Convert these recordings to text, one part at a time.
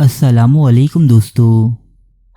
السلام علیکم دوستو۔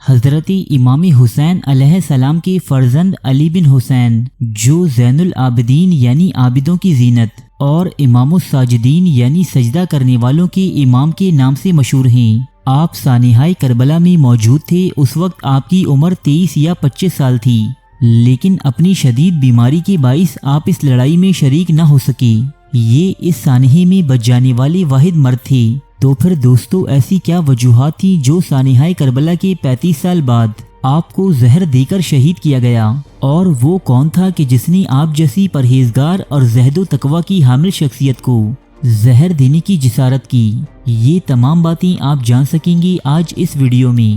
حضرت امام حسین علیہ السلام کے فرزند علی بن حسین جو زین العابدین یعنی عابدوں کی زینت اور امام الساجدین یعنی سجدہ کرنے والوں کے امام کے نام سے مشہور ہیں، آپ سانحۂ کربلا میں موجود تھے۔ اس وقت آپ کی عمر 23 یا 25 سال تھی، لیکن اپنی شدید بیماری کے باعث آپ اس لڑائی میں شریک نہ ہو سکے۔ یہ اس سانحے میں بچ جانے والے واحد مرد تھے۔ تو پھر دوستو ایسی کیا وجوہات تھی جو سانحۂ کربلا کے 35 سال بعد آپ کو زہر دے کر شہید کیا گیا؟ اور وہ کون تھا کہ جس نے آپ جیسی پرہیزگار اور زہد و تقوی کی حامل شخصیت کو زہر دینے کی جسارت کی؟ یہ تمام باتیں آپ جان سکیں گے آج اس ویڈیو میں۔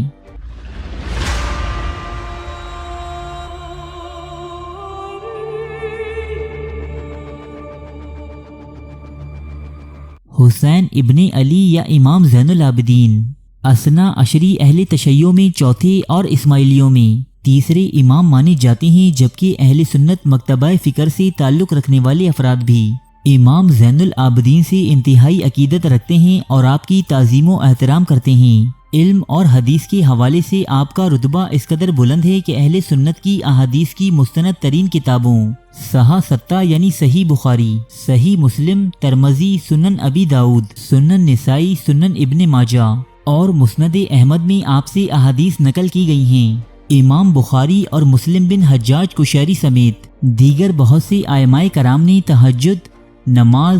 حسین ابن علی یا امام زین العابدین اثنا عشری اہل تشیع میں چوتھے اور اسماعیلیوں میں تیسرے امام مانے جاتے ہیں، جبکہ اہل سنت مکتبہ فکر سے تعلق رکھنے والے افراد بھی امام زین العابدین سے انتہائی عقیدت رکھتے ہیں اور آپ کی تعظیم و احترام کرتے ہیں۔ علم اور حدیث کے حوالے سے آپ کا رتبہ اس قدر بلند ہے کہ اہل سنت کی احادیث کی مستند ترین کتابوں صحاح ستہ یعنی صحیح بخاری، صحیح مسلم، ترمذی، سنن ابی داؤد، سنن نسائی، سنن ابن ماجہ اور مسند احمد میں آپ سے احادیث نقل کی گئی ہیں۔ امام بخاری اور مسلم بن حجاج قشیری سمیت دیگر بہت سے ائمہ کرام نے تہجد، نماز،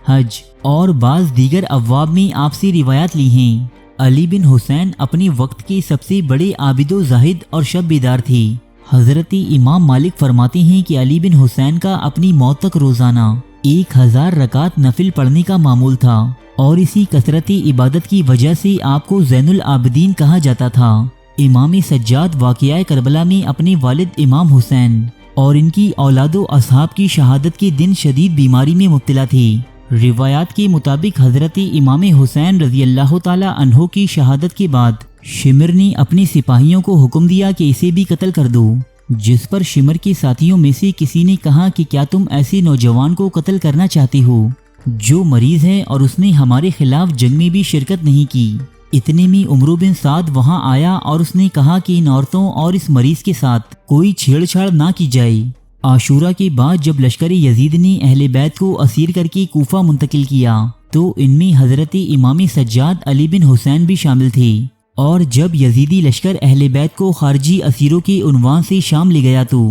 حج اور بعض دیگر ابواب میں آپ سے روایات لی ہیں۔ علی بن حسین اپنے وقت کے سب سے بڑے عابد و زاہد اور شب بیدار تھے۔ حضرت امام مالک فرماتے ہیں کہ علی بن حسین کا اپنی موت تک روزانہ 1000 رکعت نفل پڑھنے کا معمول تھا، اور اسی کثرت عبادت کی وجہ سے آپ کو زین العابدین کہا جاتا تھا۔ امام سجاد واقعہ کربلا میں اپنے والد امام حسین اور ان کی اولاد و اصحاب کی شہادت کے دن شدید بیماری میں مبتلا تھے۔ روایات کے مطابق حضرت امام حسین رضی اللہ تعالی عنہ کی شہادت کے بعد شمر نے اپنے سپاہیوں کو حکم دیا کہ اسے بھی قتل کر دو، جس پر شمر کے ساتھیوں میں سے کسی نے کہا کہ کیا تم ایسے نوجوان کو قتل کرنا چاہتے ہو جو مریض ہے اور اس نے ہمارے خلاف جنگ میں بھی شرکت نہیں کی؟ اتنے میں عمرو بن سعد وہاں آیا اور اس نے کہا کہ ان عورتوں اور اس مریض کے ساتھ کوئی چھیڑ چھاڑ نہ کی جائے۔ عاشورہ کے بعد جب لشکر یزید نے اہل بیت کو اسیر کر کے کوفہ منتقل کیا تو ان میں حضرت امام سجاد علی بن حسین بھی شامل تھے، اور جب یزیدی لشکر اہل بیت کو خارجی اسیروں کے عنوان سے شام لے گیا تو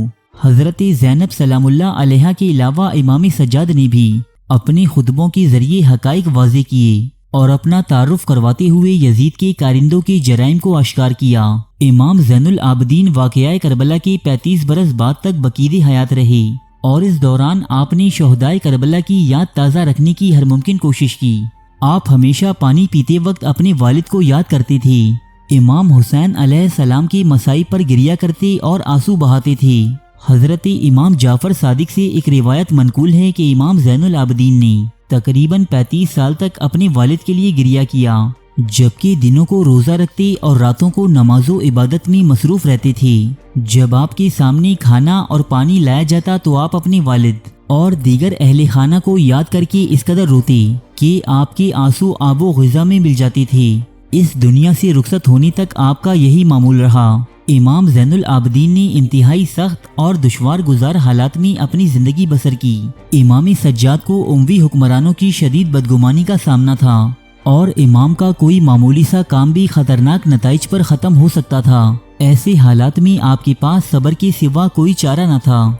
حضرت زینب سلام اللہ علیہا کے علاوہ امام سجاد نے بھی اپنے خطبوں کے ذریعے حقائق واضح کیے اور اپنا تعارف کرواتے ہوئے یزید کے کارندوں کے جرائم کو اشکار کیا۔ امام زین العابدین واقعہ کربلا کے 35 برس بعد تک بقید حیات رہے، اور اس دوران آپ نے شہدائے کربلا کی یاد تازہ رکھنے کی ہر ممکن کوشش کی۔ آپ ہمیشہ پانی پیتے وقت اپنے والد کو یاد کرتے تھے۔ امام حسین علیہ السلام کے مصائب پر گریہ کرتے اور آنسو بہاتے تھے۔ حضرت امام جعفر صادق سے ایک روایت منقول ہے کہ امام زین العابدین نے تقریباً 35 سال تک اپنے والد کے لیے گریہ کیا، جبکہ دنوں کو روزہ رکھتے اور راتوں کو نماز و عبادت میں مصروف رہتے تھے۔ جب آپ کے سامنے کھانا اور پانی لایا جاتا تو آپ اپنے والد اور دیگر اہل خانہ کو یاد کر کے اس قدر روتے کہ آپ کے آنسو آب و غذا میں مل جاتے تھے۔ اس دنیا سے رخصت ہونے تک آپ کا یہی معمول رہا۔ امام زین العابدین نے انتہائی سخت اور دشوار گزار حالات میں اپنی زندگی بسر کی۔ امام سجاد کو اموی حکمرانوں کی شدید بدگمانی کا سامنا تھا، اور امام کا کوئی معمولی سا کام بھی خطرناک نتائج پر ختم ہو سکتا تھا۔ ایسے حالات میں آپ کے پاس صبر کے سوا کوئی چارہ نہ تھا۔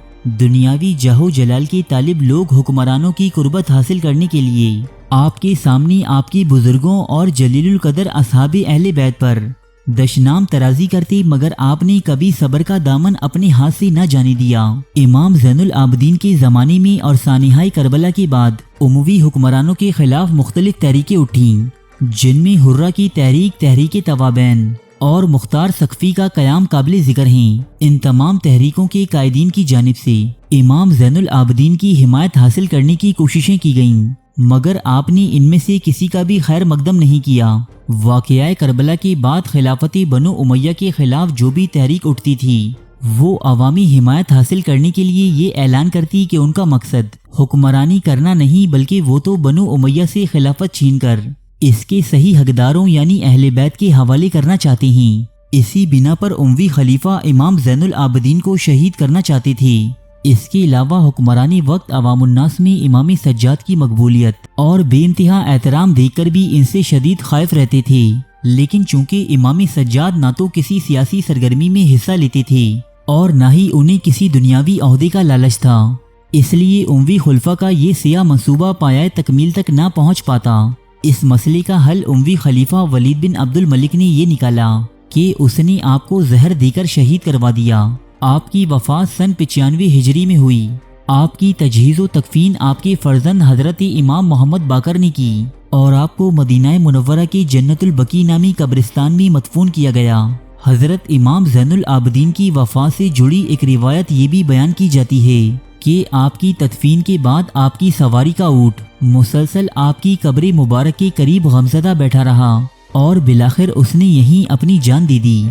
دنیاوی جاہ و جلال کے طالب لوگ حکمرانوں کی قربت حاصل کرنے کے لیے آپ کے سامنے آپ کے بزرگوں اور جلیل القدر اصحاب اہل بیت پر دشنام ترازی کرتے، مگر آپ نے کبھی صبر کا دامن اپنے ہاتھ سے نہ جانے دیا۔ امام زین العابدین کے زمانے میں اور سانحۂ کربلا کے بعد اموی حکمرانوں کے خلاف مختلف تحریکیں اٹھیں، جن میں حرہ کی تحریک، تحریک توابین اور مختار ثقفی کا قیام قابل ذکر ہیں۔ ان تمام تحریکوں کے قائدین کی جانب سے امام زین العابدین کی حمایت حاصل کرنے کی کوششیں کی گئیں، مگر آپ نے ان میں سے کسی کا بھی خیر مقدم نہیں کیا۔ واقعہ کربلا کے بعد خلافت بنو امیہ کے خلاف جو بھی تحریک اٹھتی تھی وہ عوامی حمایت حاصل کرنے کے لیے یہ اعلان کرتی کہ ان کا مقصد حکمرانی کرنا نہیں، بلکہ وہ تو بنو امیہ سے خلافت چھین کر اس کے صحیح حقداروں یعنی اہل بیت کے حوالے کرنا چاہتے ہیں۔ اسی بنا پر اموی خلیفہ امام زین العابدین کو شہید کرنا چاہتے تھے۔ اس کے علاوہ حکمرانی وقت عوام الناس میں امام سجاد کی مقبولیت اور بے انتہا احترام دیکھ کر بھی ان سے شدید خائف رہتے تھے، لیکن چونکہ امام سجاد نہ تو کسی سیاسی سرگرمی میں حصہ لیتے تھے اور نہ ہی انہیں کسی دنیاوی عہدے کا لالچ تھا، اس لیے اموی خلفاء کا یہ سیاہ منصوبہ پایۂ تکمیل تک نہ پہنچ پاتا۔ اس مسئلے کا حل اموی خلیفہ ولید بن عبد الملک نے یہ نکالا کہ اس نے آپ کو زہر دے کر شہید کروا دیا۔ آپ کی وفات سن 95 ہجری میں ہوئی۔ آپ کی تجہیز و تکفین آپ کے فرزند حضرت امام محمد باقر نے کی اور آپ کو مدینہ منورہ کے جنت البقیع نامی قبرستان میں مدفون کیا گیا۔ حضرت امام زین العابدین کی وفات سے جڑی ایک روایت یہ بھی بیان کی جاتی ہے کہ آپ کی تدفین کے بعد آپ کی سواری کا اونٹ مسلسل آپ کی قبر مبارک کے قریب غمزدہ بیٹھا رہا اور بالآخر اس نے یہیں اپنی جان دے دی۔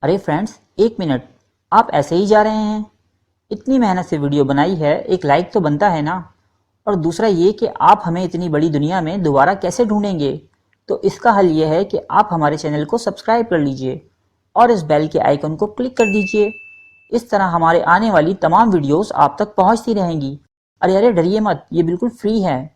ارے فرینڈز، ایک منٹ، آپ ایسے ہی جا رہے ہیں؟ اتنی محنت سے ویڈیو بنائی ہے، ایک لائک تو بنتا ہے نا؟ اور دوسرا یہ کہ آپ ہمیں اتنی بڑی دنیا میں دوبارہ کیسے ڈھونڈیں گے؟ تو اس کا حل یہ ہے کہ آپ ہمارے چینل کو سبسکرائب کر لیجئے اور اس بیل کے آئیکن کو کلک کر دیجئے۔ اس طرح ہمارے آنے والی تمام ویڈیوز آپ تک پہنچتی رہیں گی۔ ارے ڈریے مت، یہ بالکل فری ہے۔